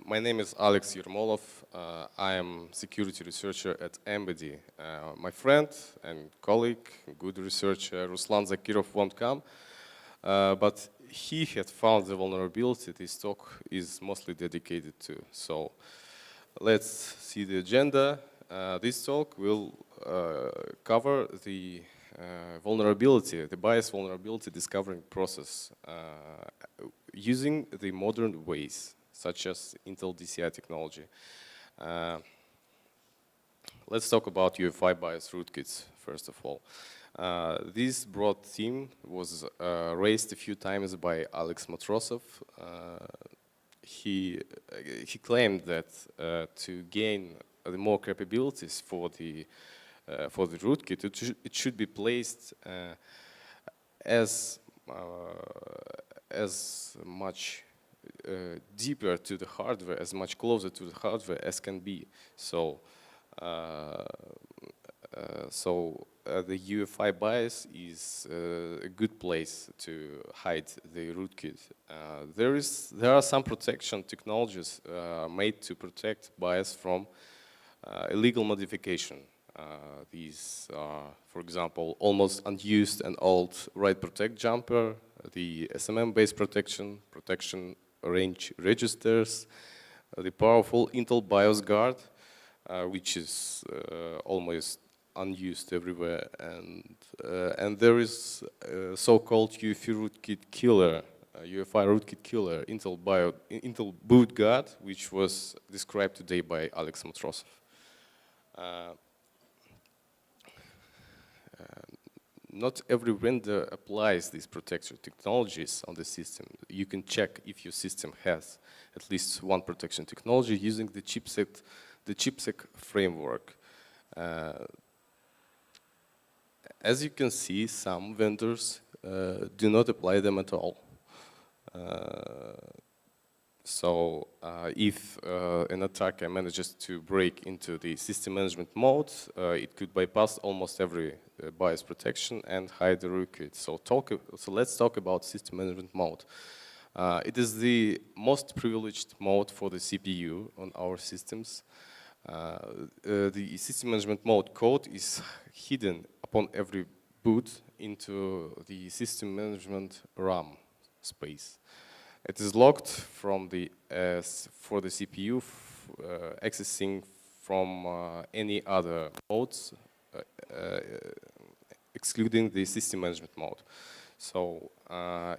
My name is Alex Ermolov. I am security researcher at Embody. My friend and colleague, good researcher, Ruslan Zakirov won't come, but he had found the vulnerability this talk is mostly dedicated to. So let's see the agenda. This talk will cover the vulnerability, the BIOS vulnerability discovering process using the modern ways, such as Intel DCI technology. Let's talk about UEFI BIOS rootkits, first of all. This broad theme was raised a few times by Alex Matrosov. He claimed that to gain the more capabilities for the rootkit, it should be placed as much deeper to the hardware, as much closer to the hardware as can be. So, the UEFI BIOS is a good place to hide the rootkit. There are some protection technologies made to protect BIOS from illegal modification. These are, for example, almost unused and old write protect jumper, the SMRAM-based protection range registers, the powerful Intel BIOS guard, which is almost unused everywhere, and there is so-called UEFI rootkit killer, Intel boot guard, which was described today by Alex Matrosov. Not every vendor applies these protection technologies on the system. You can check if your system has at least one protection technology using the chipsec framework. As you can see, some vendors do not apply them at all. So if an attacker manages to break into the system management mode, it could bypass almost every BIOS protection and hide the rootkit. So let's talk about system management mode. It is the most privileged mode for the CPU on our systems. The system management mode code is hidden upon every boot into the system management RAM space. It is locked from for the CPU accessing from any other modes, excluding the system management mode. So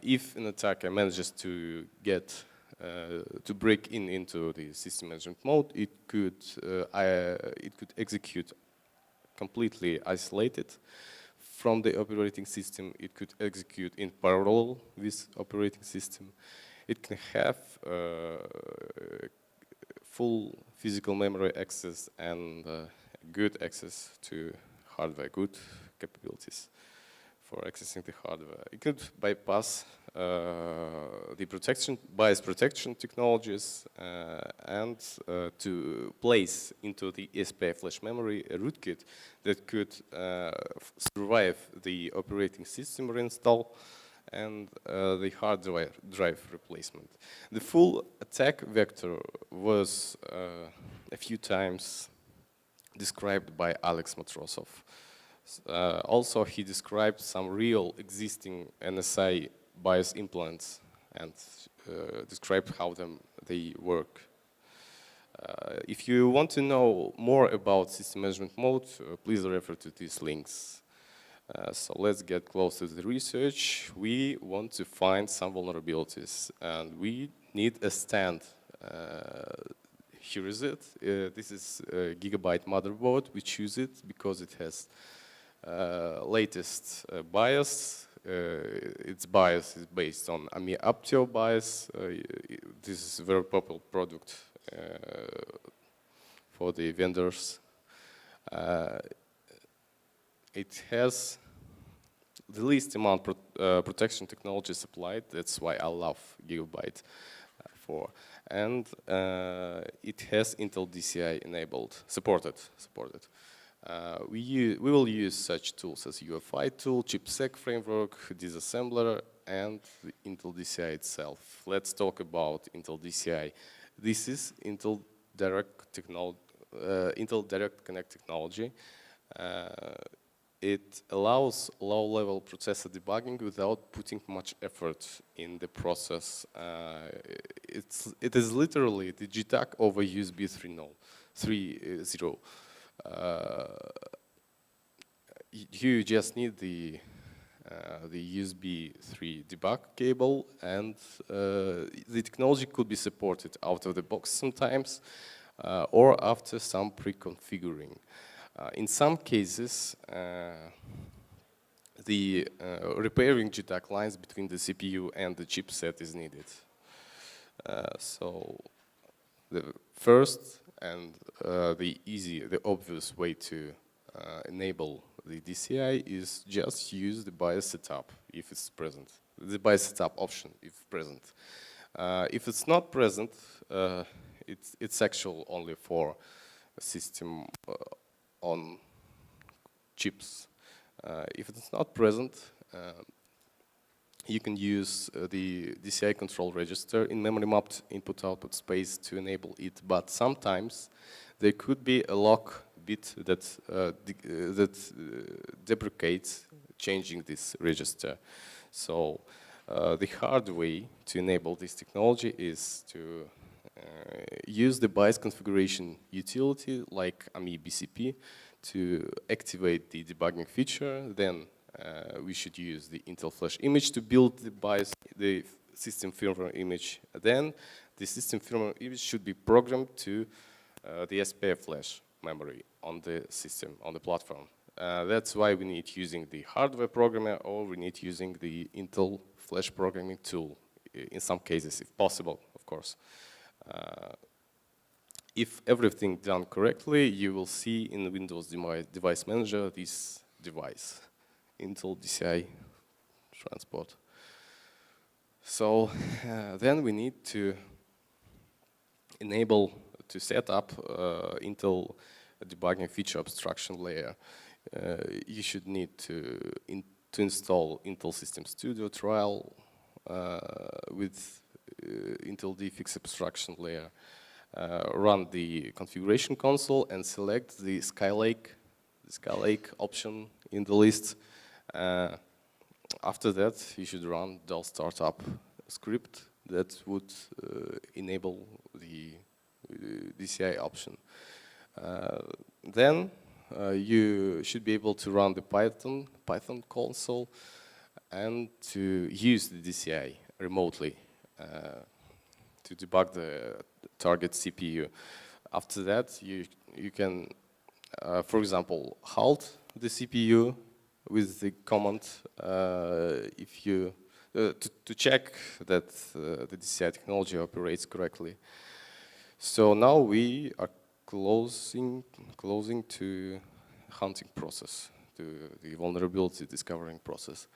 if an attacker manages to break into the system management mode, it could execute completely isolated from the operating system. It could execute in parallel with operating system. It can have full physical memory access and good access to hardware, good capabilities for accessing the hardware. It could bypass the BIOS protection technologies and to place into the SPI flash memory a rootkit that could survive the operating system reinstall and the hard drive replacement. The full attack vector was a few times described by Alex Matrosov. Also, he described some real existing NSI BIOS implants and described how they work. If you want to know more about system management mode, please refer to these links. So let's get close to the research. We want to find some vulnerabilities, and we need a stand. Here is it. This is a Gigabyte motherboard. We choose it because it has latest BIOS. Its BIOS is based on AMI Aptio BIOS. This is a very popular product for the vendors. It has the least amount protection technology supplied. That's why I love Gigabyte and it has Intel DCI supported. We will use such tools as UEFI tool, chipsec framework, disassembler, and the Intel DCI itself. Let's talk about Intel DCI. This is Intel Direct Connect technology. It allows low-level processor debugging without putting much effort in the process. It is literally the JTAG over USB 3.0. You just need the USB 3 debug cable, and the technology could be supported out of the box sometimes, or after some pre-configuring. In some cases, the repairing JTAG lines between the CPU and the chipset is needed. So the first and the obvious way to enable the DCI is just use the BIOS setup if it's present. The BIOS setup option if present. If it's not present, it's actual only for a system on chips. If it's not present, you can use the DCI control register in memory mapped input-output space to enable it, but sometimes there could be a lock bit that deprecates changing this register. So the hard way to enable this technology is to use the BIOS configuration utility like AMI BCP to activate the debugging feature. Then we should use the Intel Flash image to build the BIOS, the system firmware image. Then the system firmware image should be programmed to the SPF flash memory on the system, on the platform. That's why we need using the hardware programmer, or we need using the Intel Flash programming tool in some cases, if possible, of course. If everything done correctly, you will see in Windows Device Manager this device, Intel DCI transport. So then we need to enable, to set up Intel debugging feature abstraction layer. You should need to install Intel System Studio trial with Intel DFX abstraction layer. Run the configuration console and select the Skylake option in the list. After that, you should run DAL startup script that would enable the DCI option. Then you should be able to run the Python console and to use the DCI remotely to debug the target CPU. After that, you can, for example, halt the CPU with the command if you to check that the DCI technology operates correctly. So now we are closing to hunting process, to the vulnerability discovering process.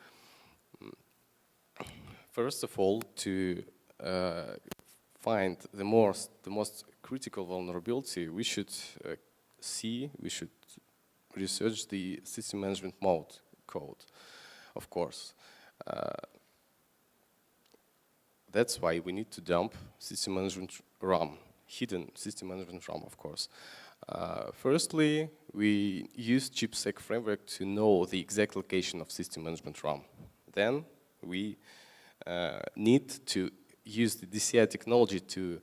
First of all, to find the most critical vulnerability, we should research the system management mode code, of course. That's why we need to dump system management RAM, hidden system management RAM, of course. Firstly, we use chipsec framework to know the exact location of system management RAM. Then we need to use the DCI technology to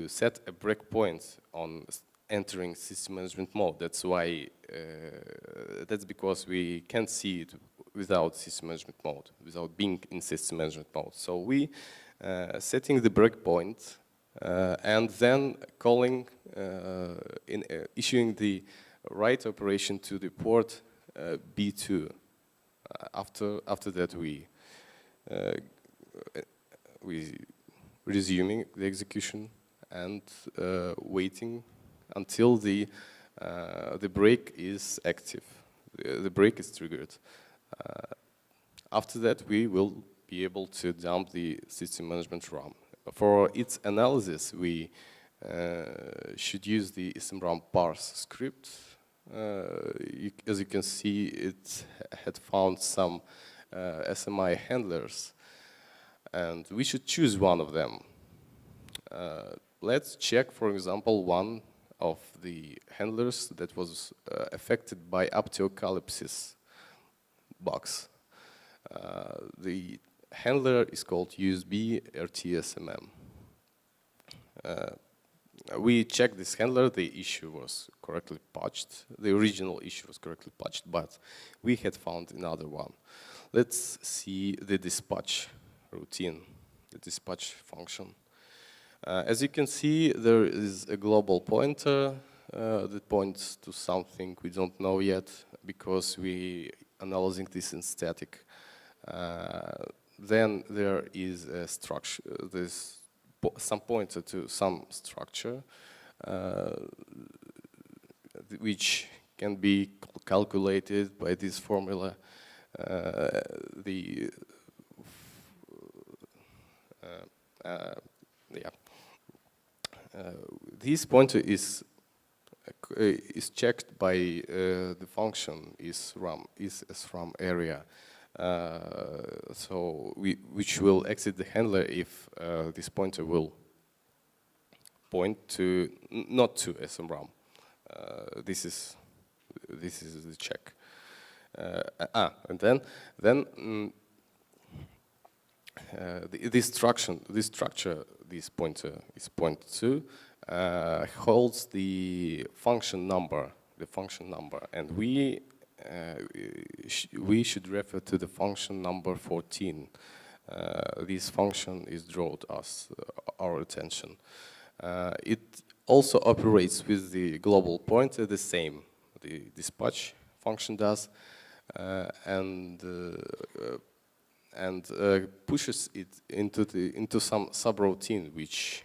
set a breakpoint on entering system management mode. That's why, that's because we can't see it without system management mode, without being in system management mode. So we setting the breakpoint and then calling, issuing the write operation to the port B2. After that, we resuming the execution and waiting until the break is active. The break is triggered. After that, we will be able to dump the system management RAM. For its analysis, we should use the SMRAM parse script. As you can see, it had found some SMI handlers, and we should choose one of them. Let's check, for example, one of the handlers that was affected by apteocalypsis box. The handler is called UsbRiSmm. We checked this handler, the issue was correctly patched, the original issue was correctly patched, but we had found another one. Let's see the dispatch routine, the dispatch function. As you can see, there is a global pointer that points to something we don't know yet because we are analyzing this in static. Then there is a structure, there's some pointer to some structure which can be calculated by this formula. This pointer is checked by the function SMRAM area, which will exit the handler if this pointer will point to not to SMRAM. This is the check. And then this structure this pointer is pointed to holds the function number, and we should refer to the function number 14. This function is drawn to us, our attention. It also operates with the global pointer the same. The dispatch function does, and pushes it into some subroutine which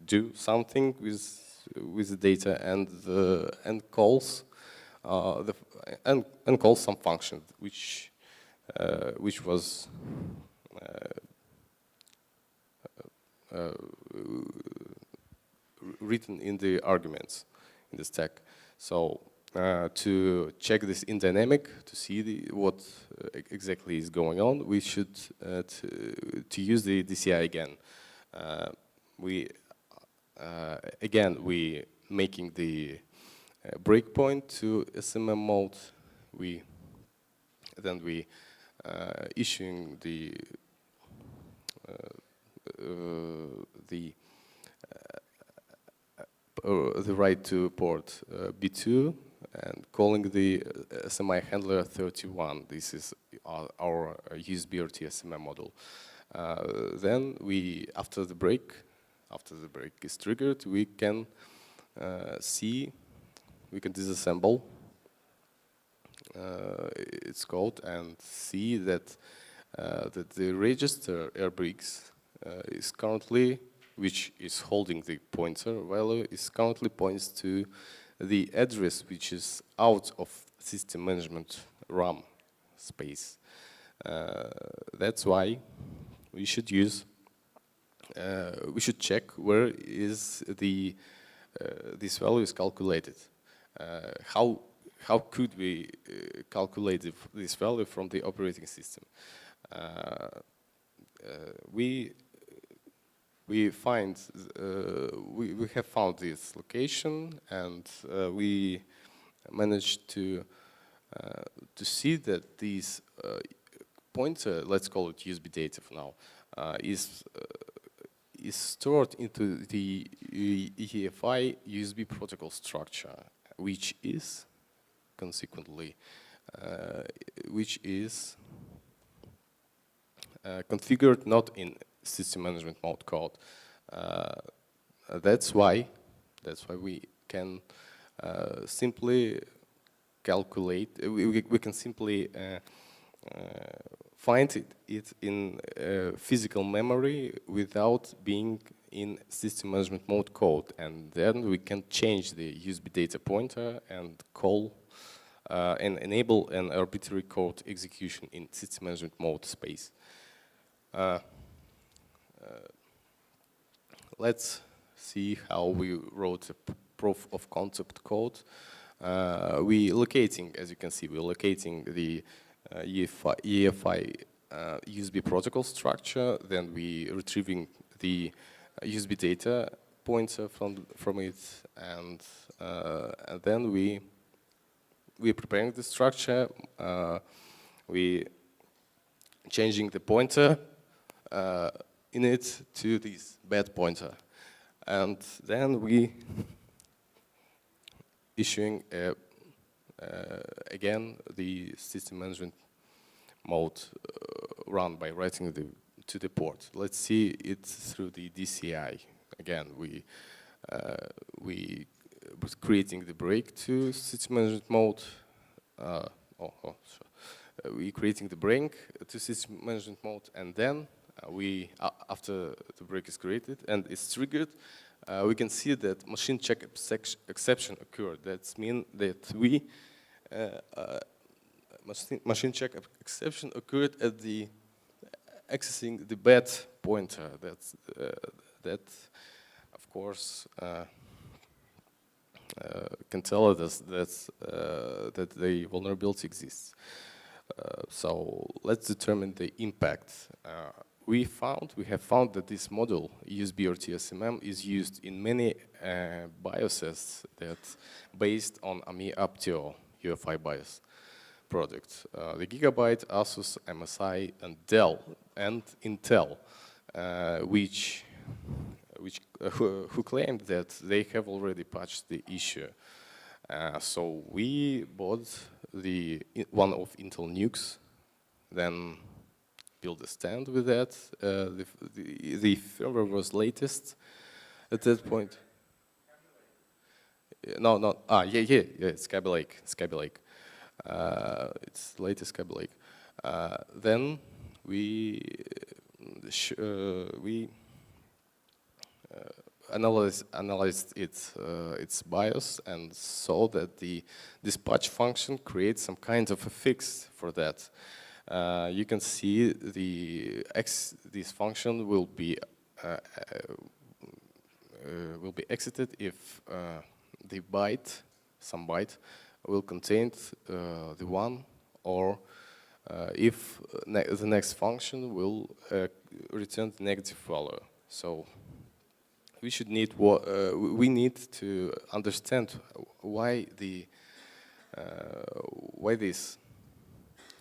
do something with the data and calls calls some function which was written in the arguments in the stack. So to check this in dynamic, to see what exactly is going on, we should to use the DCI again. We making the breakpoint to SMM mode. Then we issuing the write to port B2 and calling the SMI handler 31. This is our UsbRiSmm model. Then after the break is triggered, we can disassemble its code and see that the register RBRIX is currently, which is holding the pointer value, is currently points to the address which is out of system management RAM space. That's why we should check where is this value is calculated. How could we calculate this value from the operating system? We have found this location, and we managed to see that this pointer, let's call it USB data for now, is stored into the UEFI USB protocol structure, which is consequently configured not in system management mode code. That's why we can simply calculate. We can simply find it in physical memory without being in system management mode code, and then we can change the USB data pointer and call and enable an arbitrary code execution in system management mode space. Let's see how we wrote a proof of concept code. As you can see, we're locating the UEFI USB protocol structure. Then we retrieving the USB data pointer from it, and then we're preparing the structure. We changing the pointer in it to this bad pointer, and then we issuing again the system management mode run by writing to the port. Let's see it through the DCI. Again, we was creating the break to system management mode. We creating the break to system management mode, and then after the break is created and it's triggered, we can see that machine check exception occurred. That means that machine check exception occurred at the accessing the bad pointer. That of course can tell us that the vulnerability exists. So let's determine the impact. We have found that this module, UsbRiSmm, is used in many BIOSes that based on AMI Aptio UEFI BIOS product. The Gigabyte, Asus, MSI, and Dell, and Intel, who claimed that they have already patched the issue. So we bought one of Intel nukes, then build a stand with that. The firmware was latest at that point. No. It's Kaby Lake. It's latest Kaby Lake. Then we analyzed its BIOS and saw that the dispatch function creates some kind of a fix for that. You can see this function will be exited if the some byte will contain the one, or if the next function will return the negative value. So we need to understand why this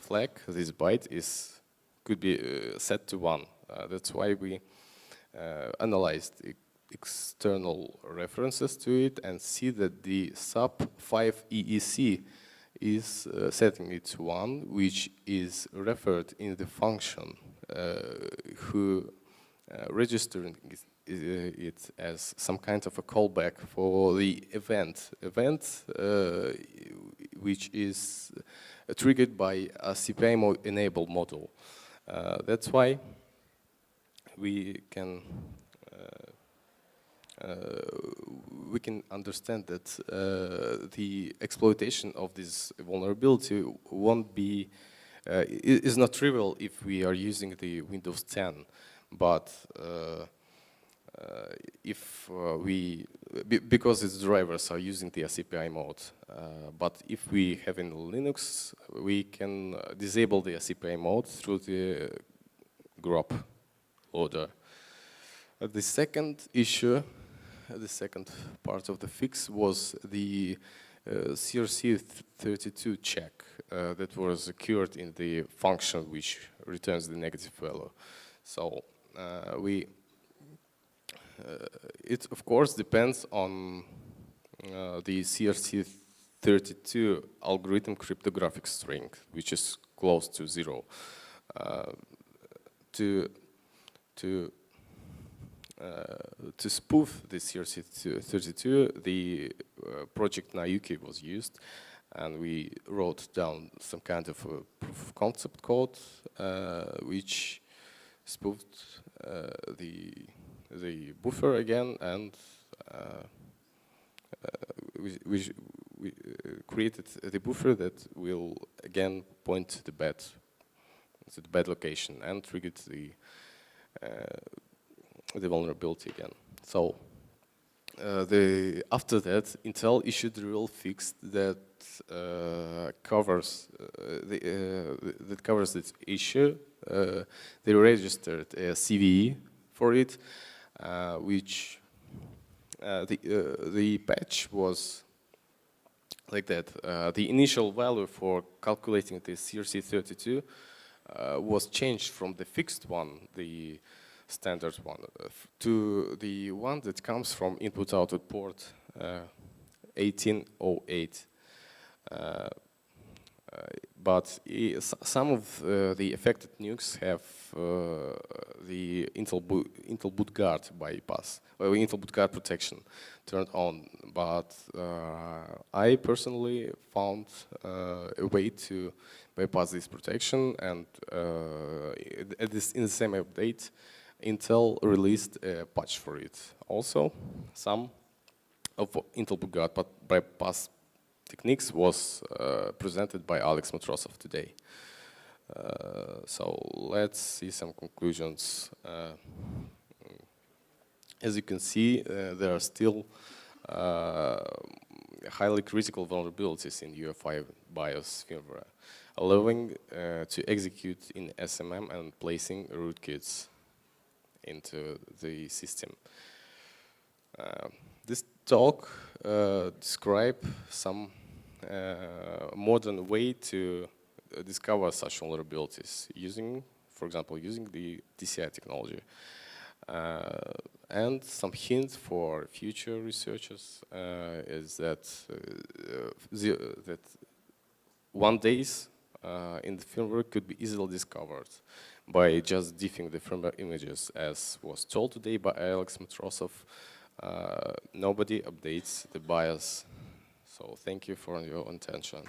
flag, this byte, could be set to 1. That's why we analyzed external references to it and see that the sub5 EEC is setting it to 1, which is referred in the function who registering it as some kind of a callback for the event which is triggered by a CPI enable module. That's why we can understand that the exploitation of this vulnerability is not trivial if we are using the Windows 10, but because its drivers are using the CPI mode, but if we have in Linux, we can disable the CPI mode through the grop loader. The second issue, the second part of the fix was the CRC32 check that was occurred in the function which returns the negative value. So it of course depends on the CRC32 algorithm cryptographic string, which is close to 0. To spoof the CRC32, the project Nayuki was used, and we wrote down some kind of a proof of concept code which spoofed the buffer again, and we created the buffer that will again point to the bad location and triggered the vulnerability again. So after that, Intel issued a rule fix that covers this issue. They registered a CVE for it, which the patch was like that. The initial value for calculating the CRC32 was changed from the fixed one, the standard one, to the one that comes from input-output port 1808. But some of the affected NUCs have the Intel boot guard bypass, Intel boot guard protection turned on. But I personally found a way to bypass this protection, and in the same update, Intel released a patch for it. Also, some of Intel boot guard bypass techniques was presented by Alex Matrosov today. So let's see some conclusions. As you can see, there are still highly critical vulnerabilities in UEFI BIOS firmware, allowing to execute in SMRAM and placing rootkits into the system. This talk describes some modern way to discover such vulnerabilities using, for example, using the DCI technology. And some hint for future researchers is that that one days in the firmware could be easily discovered by just diffing the firmware images, as was told today by Alex Matrosov. Nobody updates the BIOS. So thank you for your attention.